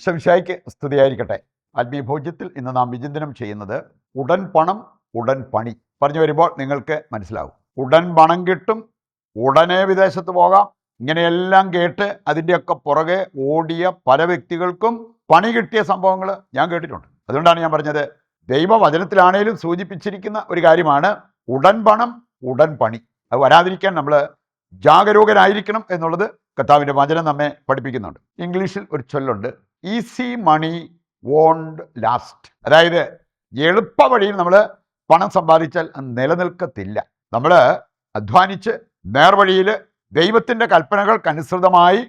ശംശായിക്ക് സ്തുതിയായിരിക്കട്ടെ. ആത്മീയ ഭോജ്യത്തിൽ ഇന്ന് നാം വിചിന്തനം ചെയ്യുന്നത് ഉടൻ പണം ഉടൻ പണി. പറഞ്ഞു വരുമ്പോൾ നിങ്ങൾക്ക് മനസ്സിലാവും. ഉടൻ പണം കിട്ടും, ഉടനെ വിദേശത്ത് പോകാം, ഇങ്ങനെയെല്ലാം കേട്ട് അതിൻ്റെയൊക്കെ പുറകെ ഓടിയ പല വ്യക്തികൾക്കും പണി കിട്ടിയ സംഭവങ്ങൾ ഞാൻ കേട്ടിട്ടുണ്ട്. അതുകൊണ്ടാണ് ഞാൻ പറഞ്ഞത്, ദൈവവചനത്തിലാണേലും സൂചിപ്പിച്ചിരിക്കുന്ന ഒരു കാര്യമാണ് ഉടൻ പണം ഉടൻ പണി. അത് വരാതിരിക്കാൻ നമ്മൾ ജാഗരൂകരായിരിക്കണം എന്നുള്ളത് കർത്താവിൻ്റെ വചനം നമ്മെ പഠിപ്പിക്കുന്നുണ്ട്. ഇംഗ്ലീഷിൽ ഒരു ചൊല്ലുണ്ട്, ഈസി മണി വോണ്ട് ലാസ്റ്റ്. അതായത് എളുപ്പ വഴിയിൽ നമ്മൾ പണം സമ്പാദിച്ചാൽ അത് നിലനിൽക്കത്തില്ല. നമ്മൾ അധ്വാനിച്ച് നേർവഴിയിൽ ദൈവത്തിൻ്റെ കൽപ്പനകൾക്കനുസൃതമായി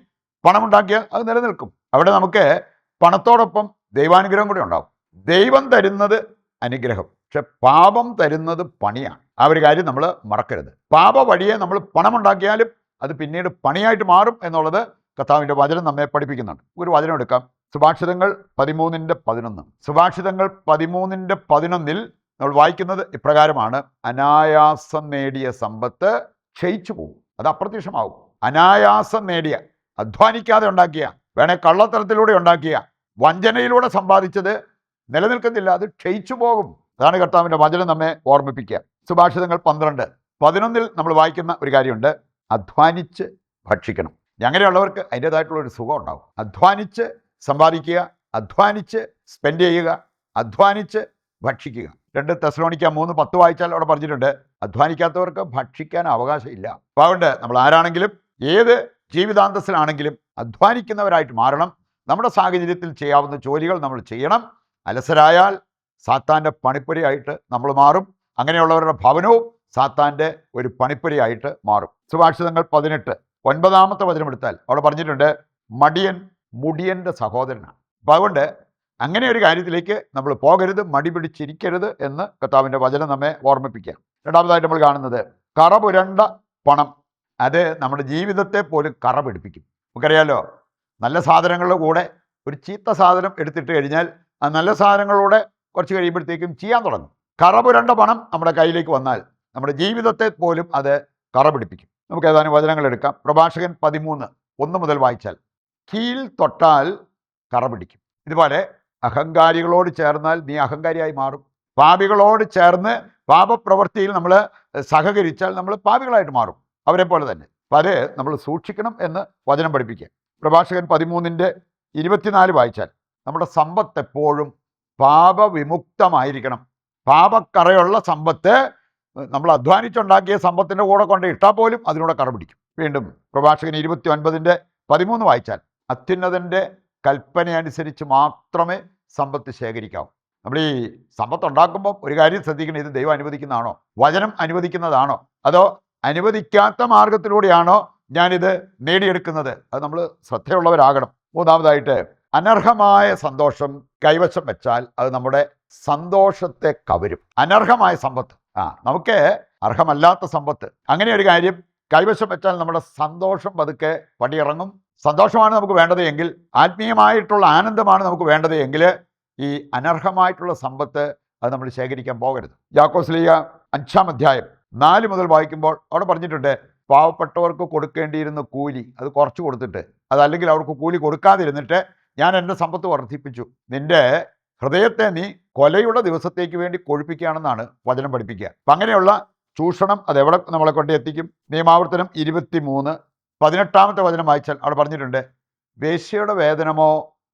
പണമുണ്ടാക്കിയാൽ അത് നിലനിൽക്കും. അവിടെ നമുക്ക് പണത്തോടൊപ്പം ദൈവാനുഗ്രഹം കൂടി ഉണ്ടാവും. ദൈവം തരുന്നത് അനുഗ്രഹം, പക്ഷെ പാപം തരുന്നത് പണിയാണ്. ആ ഒരു കാര്യം നമ്മൾ മറക്കരുത്. പാപ വഴിയെ നമ്മൾ പണമുണ്ടാക്കിയാലും അത് പിന്നീട് പണിയായിട്ട് മാറും എന്നുള്ളത് കർത്താവിൻ്റെ വചനം നമ്മെ പഠിപ്പിക്കുന്നുണ്ട്. ഒരു വചനം എടുക്കാം. സുഭാഷിതങ്ങൾ 13:11. സുഭാഷിതങ്ങൾ 13:11 നമ്മൾ വായിക്കുന്നത് ഇപ്രകാരമാണ്: അനായാസം നേടിയ സമ്പത്ത് ക്ഷയിച്ചു പോകും, അത് അപ്രത്യക്ഷമാവും. അനായാസം നേടിയ, അധ്വാനിക്കാതെ ഉണ്ടാക്കിയ, വേണേ കള്ളത്തരത്തിലൂടെ ഉണ്ടാക്കിയ, വഞ്ചനയിലൂടെ സമ്പാദിച്ചത് നിലനിൽക്കുന്നില്ല, അത് ക്ഷയിച്ചു പോകും. അതാണ് കർത്താവിൻ്റെ വചനം നമ്മെ ഓർമ്മിപ്പിക്കുക. സുഭാഷിതങ്ങൾ 12:11 നമ്മൾ വായിക്കുന്ന ഒരു കാര്യമുണ്ട്: അധ്വാനിച്ച് ഭക്ഷിക്കണം. അങ്ങനെയുള്ളവർക്ക് അതിൻ്റെതായിട്ടുള്ളൊരു സുഖം ഉണ്ടാവും. അധ്വാനിച്ച് സമ്പാദിക്കുക, അധ്വാനിച്ച് സ്പെൻഡ് ചെയ്യുക, അധ്വാനിച്ച് ഭക്ഷിക്കുക. 2 തെസ്സലോനിക്ക 3:10 വായിച്ചാൽ അവിടെ പറഞ്ഞിട്ടുണ്ട്, അധ്വാനിക്കാത്തവർക്ക് ഭക്ഷിക്കാൻ അവകാശമില്ല. അപ്പോൾ അതുകൊണ്ട് നമ്മൾ ആരാണെങ്കിലും ഏത് ജീവിതാന്തസ്സിലാണെങ്കിലും അധ്വാനിക്കുന്നവരായിട്ട് മാറണം. നമ്മുടെ സാഹചര്യത്തിൽ ചെയ്യാവുന്ന ജോലികൾ നമ്മൾ ചെയ്യണം. അലസരായാൽ സാത്താൻ്റെ പണിപ്പുരയായിട്ട് നമ്മൾ മാറും. അങ്ങനെയുള്ളവരുടെ ഭവനവും സാത്താൻ്റെ ഒരു പണിപ്പുരയായിട്ട് മാറും. സുഭാഷിതങ്ങൾ 18:9 വചനം എടുത്താൽ അവിടെ പറഞ്ഞിട്ടുണ്ട്, മടിയൻ മുടിയൻ്റെ സഹോദരനാണ്. അപ്പം അതുകൊണ്ട് അങ്ങനെ ഒരു കാര്യത്തിലേക്ക് നമ്മൾ പോകരുത്, മടി പിടിച്ചിരിക്കരുത് എന്ന് കർത്താവിൻ്റെ വചനം നമ്മെ ഓർമ്മിപ്പിക്കുക. രണ്ടാമതായിട്ട് നമ്മൾ കാണുന്നത് കറ പുരണ്ട പണം. അത് നമ്മുടെ ജീവിതത്തെ പോലും കറ പിടിപ്പിക്കും. നമുക്കറിയാലോ, നല്ല സാധനങ്ങളുടെ കൂടെ ഒരു ചീത്ത സാധനം എടുത്തിട്ട് കഴിഞ്ഞാൽ ആ നല്ല സാധനങ്ങളൂടെ കുറച്ച് കഴിയുമ്പോഴത്തേക്കും ചെയ്യാൻ തുടങ്ങും. കറ പുരണ്ട പണം നമ്മുടെ കയ്യിലേക്ക് വന്നാൽ നമ്മുടെ ജീവിതത്തെ പോലും അത് കറ പിടിപ്പിക്കും. നമുക്ക് ഏതാനും വചനങ്ങൾ എടുക്കാം. പ്രഭാഷകൻ 13:1 മുതൽ വായിച്ചാൽ, കീൽ തൊട്ടാൽ കറ പിടിക്കും. ഇതുപോലെ അഹങ്കാരികളോട് ചേർന്നാൽ നീ അഹങ്കാരിയായി മാറും. പാപികളോട് ചേർന്ന് പാപപ്രവൃത്തിയിൽ നമ്മൾ സഹകരിച്ചാൽ നമ്മൾ പാപികളായിട്ട് മാറും, അവരെ പോലെ തന്നെ. അപ്പം അത് നമ്മൾ സൂക്ഷിക്കണം എന്ന് വചനം പഠിപ്പിക്കുക. പ്രഭാഷകൻ 13:24 വായിച്ചാൽ, നമ്മുടെ സമ്പത്ത് എപ്പോഴും പാപവിമുക്തമായിരിക്കണം. പാപക്കറയുള്ള സമ്പത്ത് നമ്മൾ അധ്വാനിച്ചുണ്ടാക്കിയ സമ്പത്തിൻ്റെ കൂടെ കൊണ്ട് ഇട്ടാൽ പോലും അതിലൂടെ കറ പിടിക്കും. വീണ്ടും പ്രഭാഷകൻ 29:13 വായിച്ചാൽ, അത്യുന്നതൻ്റെ കൽപ്പനയനുസരിച്ച് മാത്രമേ സമ്പത്ത് ശേഖരിക്കാവൂ. നമ്മൾ ഈ സമ്പത്ത് ഉണ്ടാക്കുമ്പോൾ ഒരു കാര്യം ശ്രദ്ധിക്കണം, ഇത് ദൈവം അനുവദിക്കുന്നതാണോ, വചനം അനുവദിക്കുന്നതാണോ, അതോ അനുവദിക്കാത്ത മാർഗത്തിലൂടെയാണോ ഞാനിത് നേടിയെടുക്കുന്നത്? അത് നമ്മൾ ശ്രദ്ധയുള്ളവരാകണം. മൂന്നാമതായിട്ട്, അനർഹമായ സന്തോഷം കൈവശം വെച്ചാൽ അത് നമ്മുടെ സന്തോഷത്തെ കവരും. അനർഹമായ സമ്പത്ത്, നമുക്ക് അർഹമല്ലാത്ത സമ്പത്ത്, അങ്ങനെ ഒരു കാര്യം കൈവശം വെച്ചാൽ നമ്മുടെ സന്തോഷം പതുക്കെ പടിയിറങ്ങും. സന്തോഷമാണ് നമുക്ക് വേണ്ടത് എങ്കിൽ, ആത്മീയമായിട്ടുള്ള ആനന്ദമാണ് നമുക്ക് വേണ്ടത് എങ്കിൽ, ഈ അനർഹമായിട്ടുള്ള സമ്പത്ത് അത് നമ്മൾ ശേഖരിക്കാൻ പോകരുത്. യാക്കോബ് ശ്ലീഹ 5-ാം അധ്യായം 4 മുതൽ വായിക്കുമ്പോൾ അവിടെ പറഞ്ഞിട്ടുണ്ട്, പാവപ്പെട്ടവർക്ക് കൊടുക്കേണ്ടിയിരുന്ന കൂലി അത് കുറച്ച് കൊടുത്തിട്ട്, അതല്ലെങ്കിൽ അവർക്ക് കൂലി കൊടുക്കാതിരുന്നിട്ട് ഞാൻ എൻ്റെ സമ്പത്ത് വർദ്ധിപ്പിച്ചു. നിന്റെ ഹൃദയത്തെ നീ കൊലയുടെ ദിവസത്തേക്ക് വേണ്ടി കൊഴുപ്പിക്കുകയാണെന്നാണ് വചനം പഠിപ്പിക്കുക. അപ്പം അങ്ങനെയുള്ള ചൂഷണം അതെവിടെ നമ്മളെ കൊണ്ട് എത്തിക്കും? നിയമാവർത്തനം 23:18 വചനം വായിച്ചാൽ അവിടെ പറഞ്ഞിട്ടുണ്ട്, വേശ്യയുടെ വേതനമോ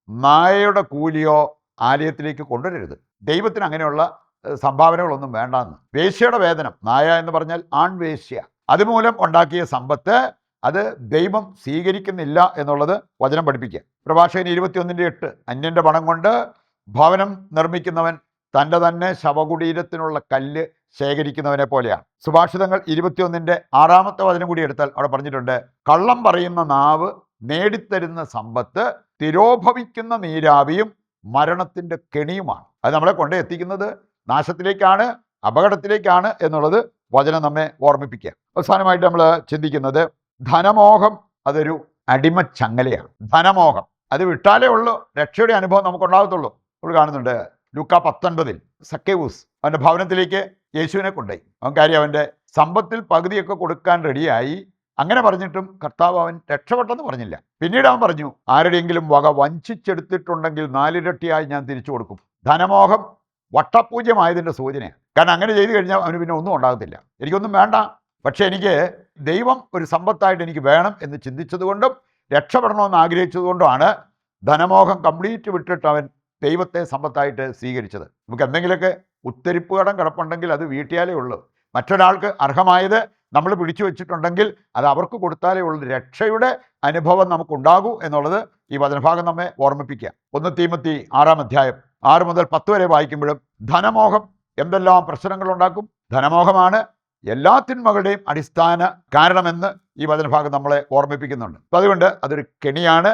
നായയുടെ കൂലിയോ ആലയത്തിലേക്ക് കൊണ്ടുവരരുത്. ദൈവത്തിന് അങ്ങനെയുള്ള സംഭാവനകളൊന്നും വേണ്ടെന്ന്. വേശ്യയുടെ വേതനം, നായ എന്ന് പറഞ്ഞാൽ ആൺവേശ്യ, അതുമൂലം ഉണ്ടാക്കിയ സമ്പത്ത് അത് ദൈവം സ്വീകരിക്കുന്നില്ല എന്നുള്ളത് വചനം പഠിപ്പിക്കുക. പ്രഭാഷകൻ 21:8, അന്യൻ്റെ പണം കൊണ്ട് ഭവനം നിർമ്മിക്കുന്നവൻ തൻ്റെ തന്നെ ശവകുടീരത്തിനുള്ള കല്ല് ശേഖരിക്കുന്നവനെ പോലെയാണ്. സുഭാഷിതങ്ങൾ 21:6 വചനം കൂടി എടുത്താൽ അവിടെ പറഞ്ഞിട്ടുണ്ട്, കള്ളം പറയുന്ന നാവ് നേടിത്തരുന്ന സമ്പത്ത് തിരോഭവിക്കുന്ന നീരാവിയും മരണത്തിൻ്റെ കെണിയുമാണ്. അത് നമ്മളെ കൊണ്ട് എത്തിക്കുന്നത് നാശത്തിലേക്കാണ്, അപകടത്തിലേക്കാണ് എന്നുള്ളത് വചനം നമ്മെ ഓർമ്മിപ്പിക്കുക. അവസാനമായിട്ട് നമ്മൾ ചിന്തിക്കുന്നത്, ധനമോഹം അതൊരു അടിമച്ചങ്ങലയാണ്. ധനമോഹം അത് വിട്ടാലേ ഉള്ളൂ രക്ഷയുടെ അനുഭവം നമുക്കുണ്ടാകത്തുള്ളൂ. നമ്മൾ കാണുന്നുണ്ട് ലൂക്ക 19 സക്കേവൂസ് അവൻ്റെ ഭവനത്തിലേക്ക് യേശുവിനെ കൊണ്ടുപോയി. അവൻ കാര്യം അവൻ്റെ സമ്പത്തിൽ പകുതിയൊക്കെ കൊടുക്കാൻ റെഡിയായി. അങ്ങനെ പറഞ്ഞിട്ടും കർത്താവ് അവൻ രക്ഷപ്പെട്ടെന്ന് പറഞ്ഞില്ല. പിന്നീട് അവൻ പറഞ്ഞു, ആരുടെയെങ്കിലും വക വഞ്ചിച്ചെടുത്തിട്ടുണ്ടെങ്കിൽ 4 ഇരട്ടിയായി ഞാൻ തിരിച്ചു കൊടുക്കും. ധനമോഹം വട്ടപൂജ്യമായതിൻ്റെ സൂചനയാണ്. കാരണം അങ്ങനെ ചെയ്തു കഴിഞ്ഞാൽ അവന് പിന്നെ ഒന്നും ഉണ്ടാകത്തില്ല. എനിക്കൊന്നും വേണ്ട, പക്ഷേ എനിക്ക് ദൈവം ഒരു സമ്പത്തായിട്ട് എനിക്ക് വേണം എന്ന് ചിന്തിച്ചതുകൊണ്ടും രക്ഷപ്പെടണമെന്ന് ആഗ്രഹിച്ചതുകൊണ്ടുമാണ് ധനമോഹം കംപ്ലീറ്റ് വിട്ടിട്ട് അവൻ ദൈവത്തെ സമ്പത്തായിട്ട് സ്വീകരിച്ചത്. നമുക്ക് എന്തെങ്കിലുമൊക്കെ ഉത്തരിപ്പ് കടം കിടപ്പുണ്ടെങ്കിൽ അത് വീട്ടിയാലേ ഉള്ളൂ. മറ്റൊരാൾക്ക് അർഹമായത് നമ്മൾ പിടിച്ചു വെച്ചിട്ടുണ്ടെങ്കിൽ അത് അവർക്ക് കൊടുത്താലേ ഉള്ളൂ രക്ഷയുടെ അനുഭവം നമുക്കുണ്ടാകൂ എന്നുള്ളത് ഈ വചനഭാഗം നമ്മെ ഓർമ്മിപ്പിക്കുക. 1 തീമോത്തി 6-ാം അധ്യായം 6 മുതൽ 10 വരെ വായിക്കുമ്പോഴും ധനമോഹം എന്തെല്ലാം പ്രശ്നങ്ങളുണ്ടാക്കും. ധനമോഹമാണ് എല്ലാ തിന്മകളുടെയും അടിസ്ഥാന കാരണമെന്ന് ഈ വചനഭാഗം നമ്മളെ ഓർമ്മിപ്പിക്കുന്നുണ്ട്. അപ്പം അതുകൊണ്ട് അതൊരു കെണിയാണ്.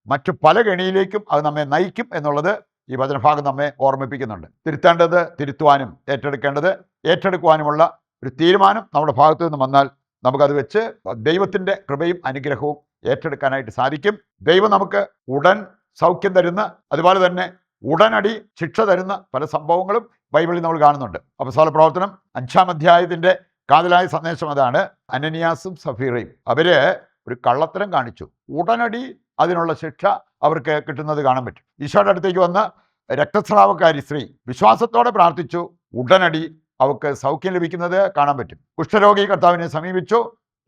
മറ്റു പല കെണിയിലേക്കും അത് നമ്മെ നയിക്കും എന്നുള്ളത് ഈ വചനഭാഗം നമ്മെ ഓർമ്മിപ്പിക്കുന്നുണ്ട്. തിരുത്തേണ്ടത് തിരുത്തുവാനും ഏറ്റെടുക്കേണ്ടത് ഏറ്റെടുക്കുവാനുമുള്ള ഒരു തീരുമാനം നമ്മുടെ ഭാഗത്തു നിന്ന് വന്നാൽ നമുക്കത് വെച്ച് ദൈവത്തിൻ്റെ കൃപയും അനുഗ്രഹവും ഏറ്റെടുക്കാനായിട്ട് സാധിക്കും. ദൈവം നമുക്ക് ഉടൻ സൗഖ്യം തരുന്ന, അതുപോലെ തന്നെ ഉടനടി ശിക്ഷ തരുന്ന പല സംഭവങ്ങളും ബൈബിളിൽ നമ്മൾ കാണുന്നുണ്ട്. അപ്പോസ്തല പ്രവർത്തനം 5-ാം അധ്യായത്തിൻ്റെ കാതലായ സന്ദേശം അതാണ്. അനനിയാസും സഫീറയും അവർ ഒരു കള്ളത്തരം കാണിച്ചു, ഉടനടി അതിനുള്ള ശിക്ഷ അവർക്ക് കിട്ടുന്നത് കാണാൻ പറ്റും. ഈശോയുടെ അടുത്തേക്ക് വന്ന രക്തസ്രാവക്കാരി സ്ത്രീ വിശ്വാസത്തോടെ പ്രാർത്ഥിച്ചു, ഉടനടി അവർക്ക് സൗഖ്യം ലഭിക്കുന്നത് കാണാൻ പറ്റും. കുഷ്ഠരോഗി കർത്താവിനെ സമീപിച്ചു,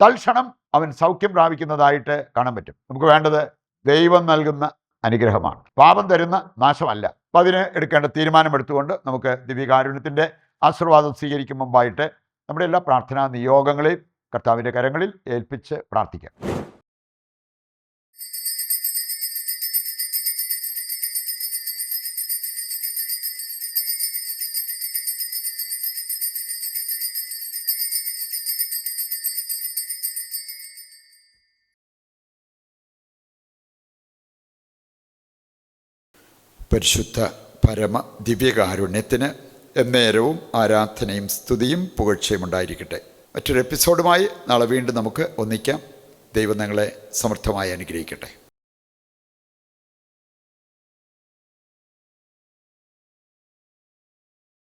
തൽക്ഷണം അവൻ സൗഖ്യം പ്രാപിക്കുന്നതായിട്ട് കാണാൻ പറ്റും. നമുക്ക് വേണ്ടത് ദൈവം നൽകുന്ന അനുഗ്രഹമാണ്, പാപം തരുന്ന നാശമല്ല. അപ്പം അതിന് എടുക്കേണ്ട തീരുമാനമെടുത്തുകൊണ്ട് നമുക്ക് ദിവ്യകാരുണ്യത്തിൻ്റെ ആശീർവാദം സ്വീകരിക്കും മുമ്പായിട്ട് നമ്മുടെ എല്ലാ പ്രാർത്ഥനാ നിയോഗങ്ങളെയും കർത്താവിൻ്റെ കരങ്ങളിൽ ഏൽപ്പിച്ച് പ്രാർത്ഥിക്കാം. പരിശുദ്ധ പരമ ദിവ്യകാരുണ്യത്തിന് എന്നേരവും ആരാധനയും സ്തുതിയും പുകഴ്ചയും ഉണ്ടായിരിക്കട്ടെ. മറ്റൊരു എപ്പിസോഡുമായി നാളെ വീണ്ടും നമുക്ക് ഒന്നിക്കാം. ദൈവം നിങ്ങളെ സമർത്ഥമായി അനുഗ്രഹിക്കട്ടെ.